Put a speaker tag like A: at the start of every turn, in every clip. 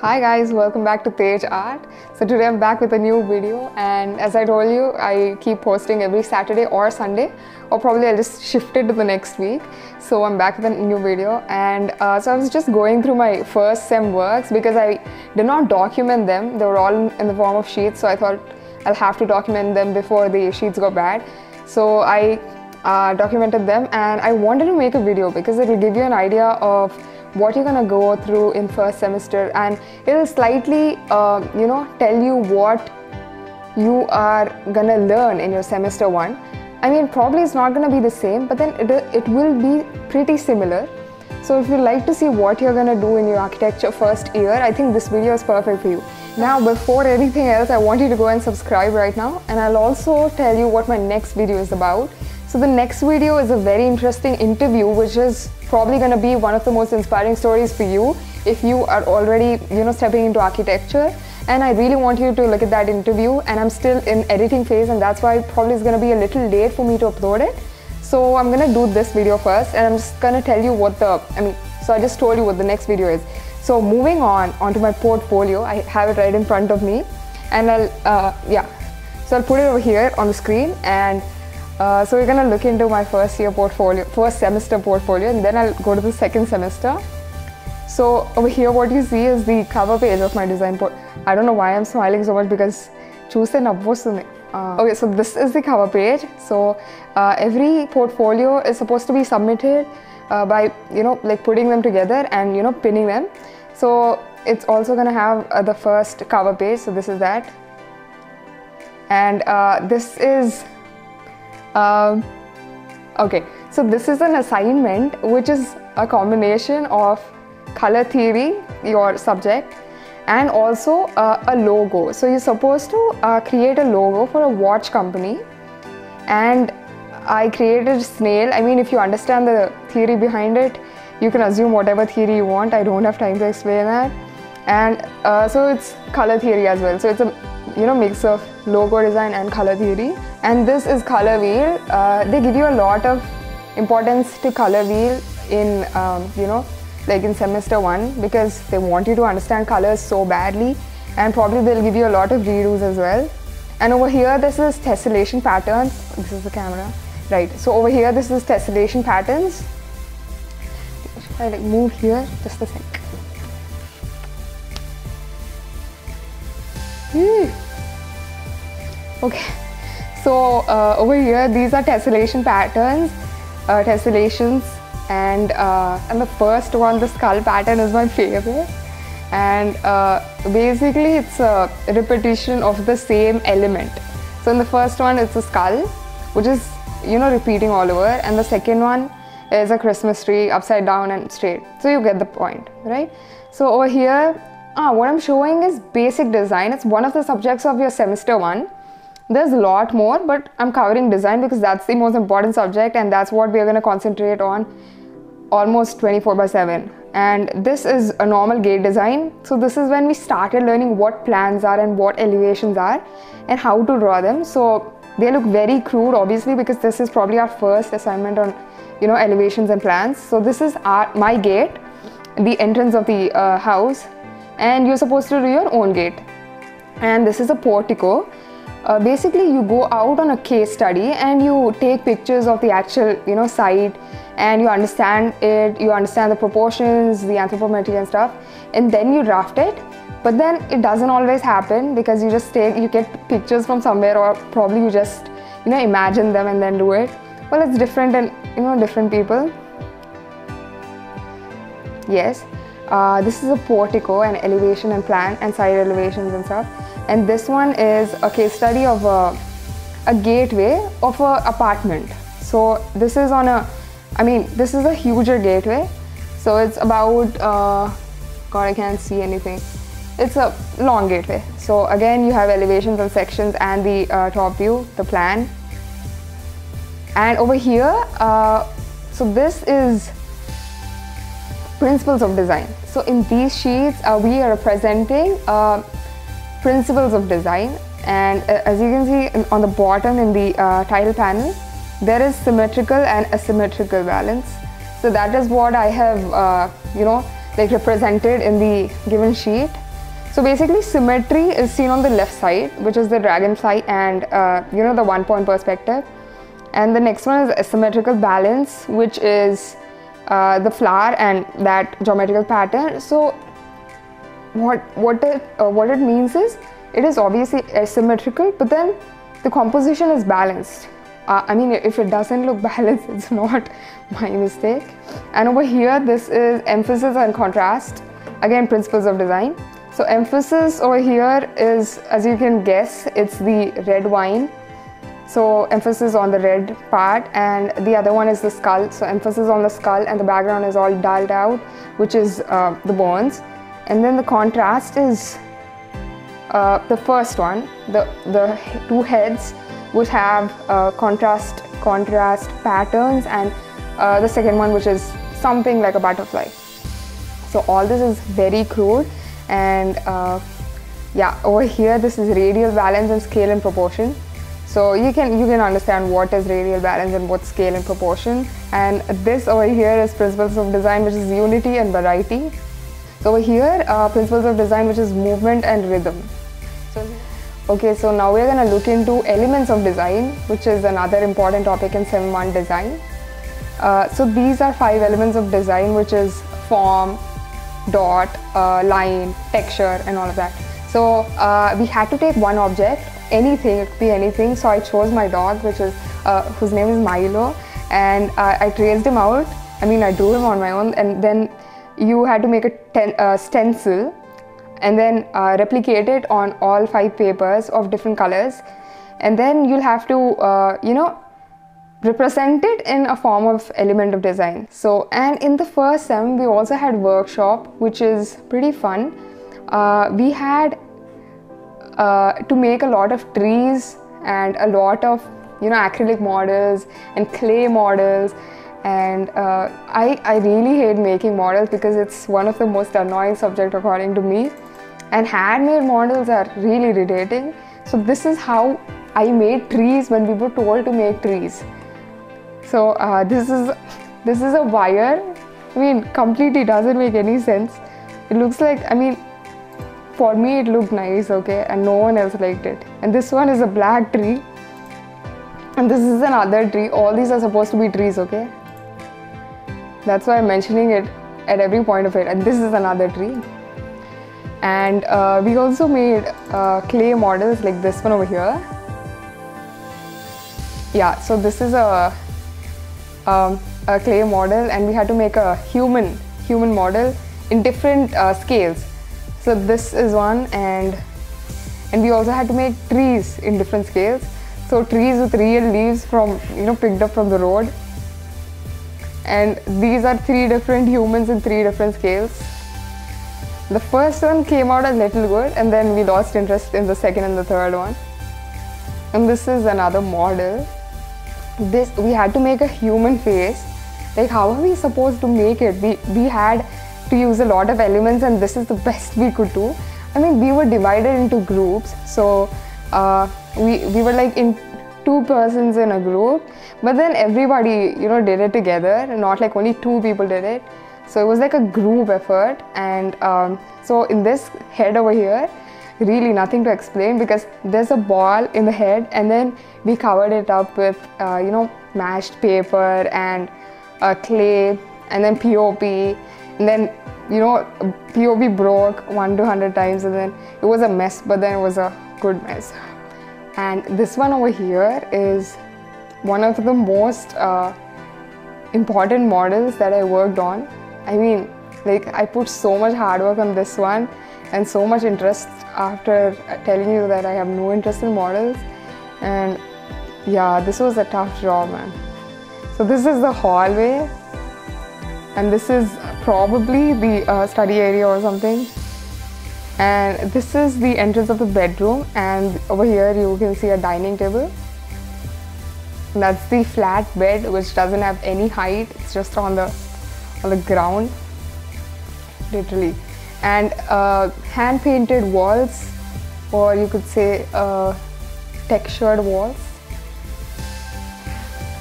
A: Hi guys, welcome back to Tej Art. So today I'm back with a new video, and as I told you, I keep posting every Saturday or Sunday, or probably I'll just shift it to the next week. So I'm back with a new video, and so I was just going through my first sem works because I did not document them. They were all in the form of sheets, so I thought I'll have to document them before the sheets go bad. So I documented them, and I wanted to make a video because it will give you an idea of what you're gonna go through in first semester, and it'll slightly tell you what you are gonna learn in your semester 1. I mean, probably it's not gonna be the same, but then it will be pretty similar. So if you'd like to see what you're gonna do in your architecture first year, I think this video is perfect for you. Now, before anything else, I want you to go and subscribe right now, and I'll also tell you what my next video is about. So the next video is a very interesting interview, which is probably going to be one of the most inspiring stories for you if you are already, stepping into architecture. And I really want you to look at that interview, and I'm still in editing phase, and that's why probably it's going to be a little late for me to upload it. So I'm going to do this video first, and I'm just going to tell you so I just told you what the next video is. So moving onto my portfolio, I have it right in front of me, and so I'll put it over here on the screen, and so we're gonna look into my first semester portfolio, and then I'll go to the second semester. So over here, what you see is the cover page of my design I don't know why I'm smiling so much, because okay, so this is the cover page. So every portfolio is supposed to be submitted by putting them together and pinning them. So it's also gonna have the first cover page. So this is that, and this is okay, so this is an assignment which is a combination of color theory, your subject, and also a logo. So you're supposed to create a logo for a watch company, and I created a snail. I mean, if you understand the theory behind it, you can assume whatever theory you want. I don't have time to explain that. And so it's color theory as well. So it's a mix of logo design and color theory. And this is color wheel. They give you a lot of importance to color wheel in in semester 1, because they want you to understand colors so badly, and probably they'll give you a lot of redos as well. And over here, this is tessellation patterns. This is the camera, right? So over here, this is tessellation patterns. Should I move here just a sec? Okay, so over here, these are tessellation patterns, tessellations, and the first one, the skull pattern, is my favorite. And basically, it's a repetition of the same element. So in the first one, it's a skull, which is repeating all over, and the second one is a Christmas tree upside down and straight. So you get the point, right? So over here, what I'm showing is basic design. It's one of the subjects of your semester 1. There's a lot more, but I'm covering design because that's the most important subject, and that's what we're going to concentrate on almost 24/7. And this is a normal gate design. So this is when we started learning what plans are and what elevations are and how to draw them. So they look very crude, obviously, because this is probably our first assignment on elevations and plans. So this is my gate, the entrance of the house, and you're supposed to do your own gate. And this is a portico. Basically, you go out on a case study and you take pictures of the actual site, and you understand it, you understand the proportions, the anthropometry and stuff, and then you draft it. But then it doesn't always happen, because you get pictures from somewhere, or probably you just imagine them and then do it. Well, it's different, and different people. Yes, this is a portico and elevation and plan and side elevations and stuff. And this one is a case study of a gateway of an apartment. So this is this is a huger gateway. So it's about, God, I can't see anything. It's a long gateway. So again, you have elevations and sections and the top view, the plan. And over here, so this is principles of design. So in these sheets, we are representing principles of design, and as you can see on the bottom in the title panel, there is symmetrical and asymmetrical balance. So that is what I have like represented in the given sheet. So basically symmetry is seen on the left side, which is the dragonfly and the 1 point perspective. And the next one is asymmetrical balance, which is the flower and that geometrical pattern. So what it means is, it is obviously asymmetrical, but then the composition is balanced. I mean, if it doesn't look balanced, it's not my mistake. And over here, this is emphasis and contrast. Again, principles of design. So emphasis over here is, as you can guess, it's the red wine. So emphasis on the red part, and the other one is the skull. So emphasis on the skull, and the background is all dulled out, which is the bones. And then the contrast is the first one, the two heads would have contrast patterns, and the second one, which is something like a butterfly. So all this is very crude, and yeah, over here this is radial balance and scale and proportion. So you can understand what is radial balance and what scale and proportion. And this over here is principles of design, which is unity and variety. So over here, principles of design, which is movement and rhythm. Okay, so now we're going to look into elements of design, which is another important topic in Sem 1 design. So these are 5 elements of design, which is form, dot, line, texture, and all of that. So we had to take one object, anything, it could be anything. So I chose my dog, which is whose name is Milo, and I traced him out. I mean, I drew him on my own, and then you had to make a stencil and then replicate it on all 5 papers of different colors, and then you'll have to represent it in a form of element of design. So, and in the first sem we also had workshop, which is pretty fun. We had to make a lot of trees and a lot of acrylic models and clay models, and I really hate making models because it's one of the most annoying subjects according to me, and handmade models are really irritating. So this is how I made trees when we were told to make trees. So this is a wire. I mean, completely doesn't make any sense. It looks like, I mean, for me it looked nice, okay, and no one else liked it. And this one is a black tree, and this is another tree. All these are supposed to be trees, okay. That's why I'm mentioning it at every point of it. And this is another tree. And we also made clay models like this one over here. Yeah, so this is a clay model, and we had to make a human model in different scales. So this is one, and we also had to make trees in different scales. So trees with real leaves from picked up from the road. And these are 3 different humans in 3 different scales. The first one came out a little good, and then we lost interest in the second and the third one. And this is another model. This, we had to make a human face. Like, how are we supposed to make it? We had to use a lot of elements, and this is the best we could do. I mean, we were divided into groups. So we were like in 2 persons in a group, but then everybody did it together, not like only 2 people did it. So it was like a group effort. And so in this head over here, really nothing to explain, because there's a ball in the head, and then we covered it up with mashed paper and clay, and then POP, and then POP broke 1 to 100 times, and then it was a mess, but then it was a good mess. And this one over here is one of the most important models that I worked on. I mean, like, I put so much hard work on this one and so much interest after telling you that I have no interest in models. And yeah, this was a tough job, man. So this is the hallway, and this is probably the study area or something. And this is the entrance of the bedroom, and over here you can see a dining table. And that's the flat bed, which doesn't have any height. It's just on the ground, literally. And hand painted walls, or you could say textured walls.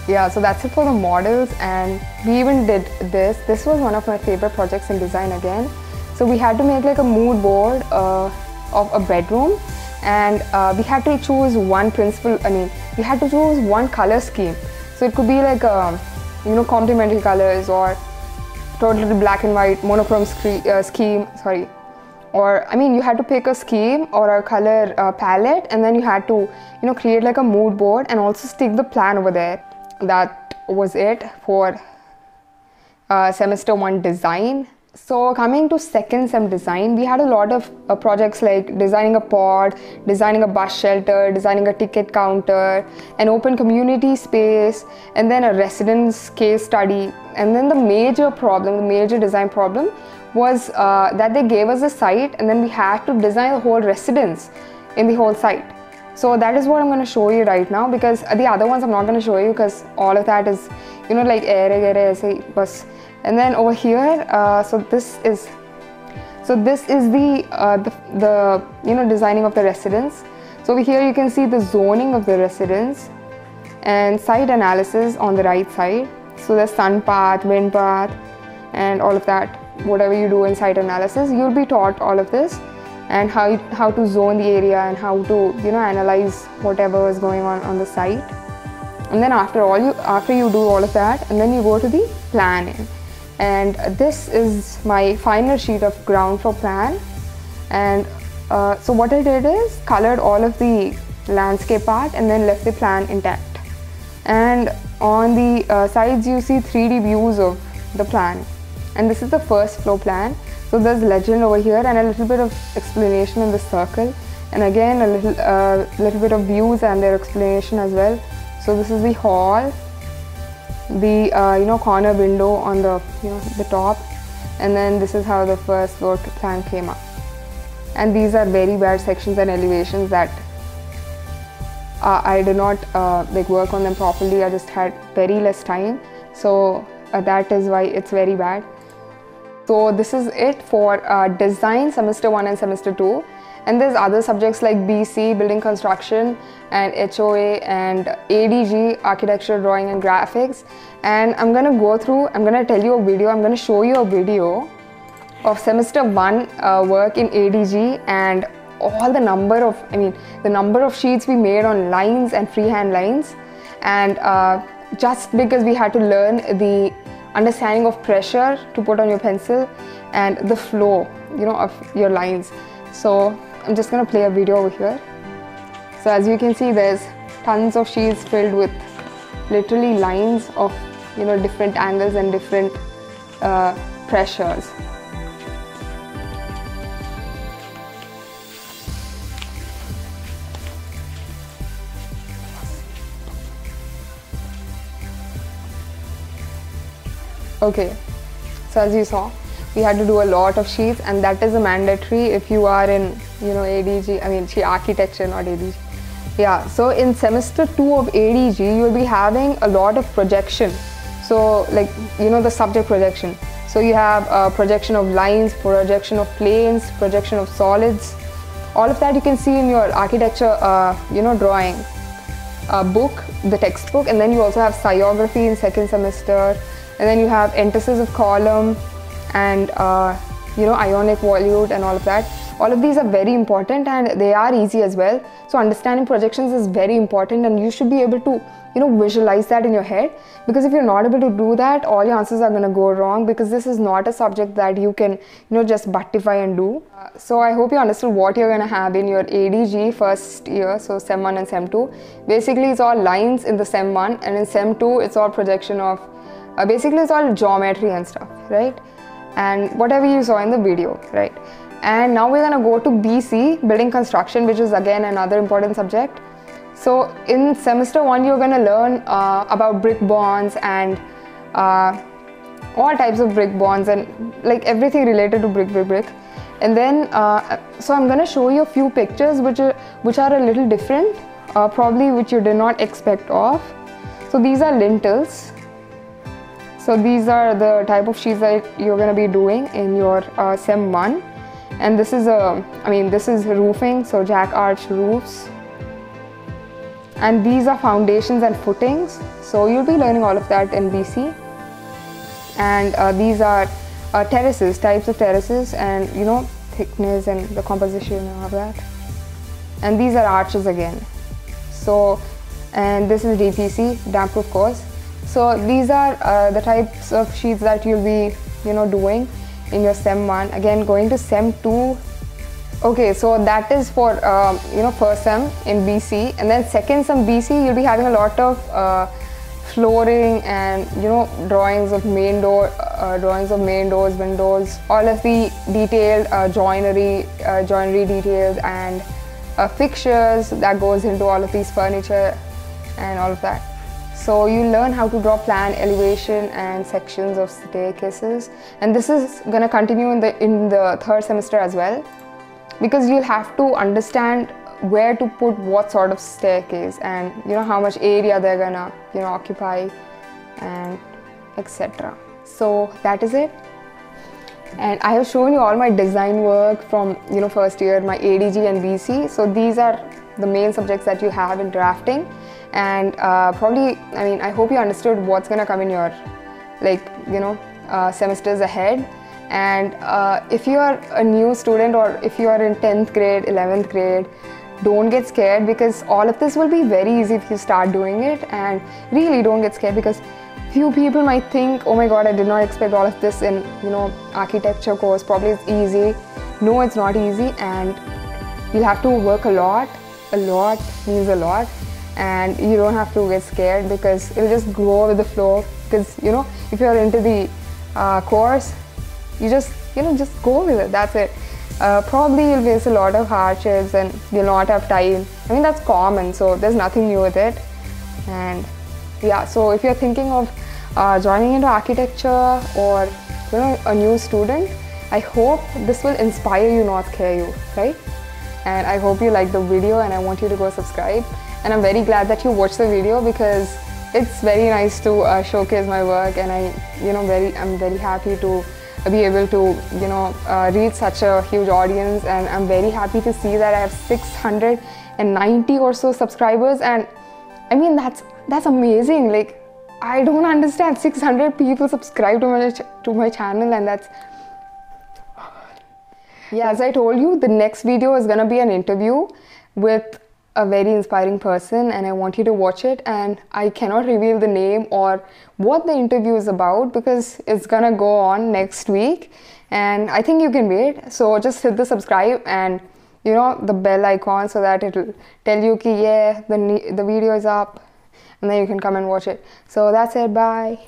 A: Yeah, so that's it for the models, and we even did this. This was one of my favorite projects in design again. So we had to make like a mood board of a bedroom, and we had to choose one we had to choose one color scheme. So it could be like complementary colors, or totally black and white monochrome scheme, sorry. Or you had to pick a scheme or a color palette, and then you had to create like a mood board and also stick the plan over there. That was it for semester 1 design. So coming to second sem design, we had a lot of projects like designing a pod, designing a bus shelter, designing a ticket counter, an open community space, and then a residence case study. And then the major design problem was that they gave us a site, and then we had to design the whole residence in the whole site. So that is what I'm going to show you right now, because the other ones I'm not going to show you because all of that is like bus. And then over here, so this is the designing of the residence. So over here you can see the zoning of the residence and site analysis on the right side. So the sun path, wind path, and all of that. Whatever you do in site analysis, you'll be taught all of this, and how to zone the area and how to analyze whatever is going on the site. And then after you do all of that, and then you go to the planning. And this is my final sheet of ground floor plan. And so what I did is colored all of the landscape part and then left the plan intact. And on the sides you see 3D views of the plan. And this is the first floor plan. So there's legend over here and a little bit of explanation in the circle, and again a little bit of views and their explanation as well. So this is the hall, the corner window on the top, and then this is how the first floor plan came up. And these are very bad sections and elevations that I did not work on them properly. I just had very less time, so that is why it's very bad. So this is it for design semester 1 and semester 2. And there's other subjects like BC, building construction, and HOA, and ADG, architecture, drawing and graphics. And I'm going to tell you a video, I'm going to show you a video of semester 1 work in ADG, and all the number of sheets we made on lines and freehand lines. And just because we had to learn the understanding of pressure to put on your pencil and the flow of your lines. So I'm just going to play a video over here. So as you can see, there's tons of sheets filled with literally lines of different angles and different pressures. Okay, so as you saw, we had to do a lot of sheets, and that is a mandatory if you are in ADG, architecture, not ADG. Yeah, so in semester 2 of ADG, you'll be having a lot of projection. So the subject projection. So you have projection of lines, projection of planes, projection of solids. All of that you can see in your architecture, drawing book, the textbook, and then you also have sciography in second semester. And then you have entices of column and ionic volute and all of that. All of these are very important, and they are easy as well. So understanding projections is very important, and you should be able to visualize that in your head, because if you're not able to do that, all your answers are going to go wrong, because this is not a subject that you can just buttify and do. So I hope you understood what you're going to have in your ADG first year, so Sem 1 and Sem 2. Basically it's all lines in the Sem 1, and in Sem 2 it's all projection of basically it's all geometry and stuff, right? And whatever you saw in the video, right? And now we're going to go to BC, building construction, which is again another important subject. So in semester 1 you're going to learn about brick bonds and all types of brick bonds and everything related to brick. And then so I'm going to show you a few pictures which are a little different, probably which you did not expect of. So these are lintels. So these are the type of sheets that you're going to be doing in your Sem 1. And this is this is roofing, so jack arch roofs. And these are foundations and footings. So you'll be learning all of that in BC. And these are terraces, types of terraces, and you know, thickness and the composition and all that. And these are arches again. So, and this is DPC, damp proof course. So these are the types of sheets that you'll be, you know, doing in your SEM 1. Again, going to SEM 2. Okay, so that is for you know, first SEM in BC, and then second SEM BC you'll be having a lot of flooring and, you know, drawings of main doors, windows, all of the detailed joinery details and fixtures that goes into all of these furniture and all of that. So you learn how to draw plan, elevation and sections of staircases, and this is gonna continue in the third semester as well, because you'll have to understand where to put what sort of staircase and, you know, how much area they're gonna, you know, occupy and etc. So that is it. And I have shown you all my design work from, you know, first year, my ADG and BC. So these are the main subjects that you have in drafting, and probably, I mean, I hope you understood what's gonna come in your, like, you know, semesters ahead. And if you are a new student, or if you are in 10th grade, 11th grade, don't get scared, because all of this will be very easy if you start doing it. And really don't get scared, because few people might think, oh my god, I did not expect all of this in, you know, architecture course, probably it's easy. No, it's not easy, and you'll have to work a lot. A lot means a lot, and you don't have to get scared, because it'll just go with the flow. Because, you know, if you're into the course, you just, you know, just go with it, that's it. Probably you'll face a lot of hardships and you'll not have time. I mean, that's common, so there's nothing new with it. And yeah, so if you're thinking of joining into architecture, or, you know, a new student, I hope this will inspire you, not scare you, right? And I hope you like the video, and I want you to go subscribe. And I'm very glad that you watched the video, because it's very nice to showcase my work, and I'm very happy to be able to, you know, reach such a huge audience. And I'm very happy to see that I have 690 or so subscribers, and I mean, that's amazing. Like, I don't understand, 600 people subscribe to my channel, and that's, yeah, as I told you, the next video is gonna be an interview with a very inspiring person, and I want you to watch it. And I cannot reveal the name or what the interview is about, because it's gonna go on next week, and I think you can wait. So just hit the subscribe and, you know, the bell icon, so that it'll tell you ki, yeah, the video is up, and then you can come and watch it. So that's it, bye.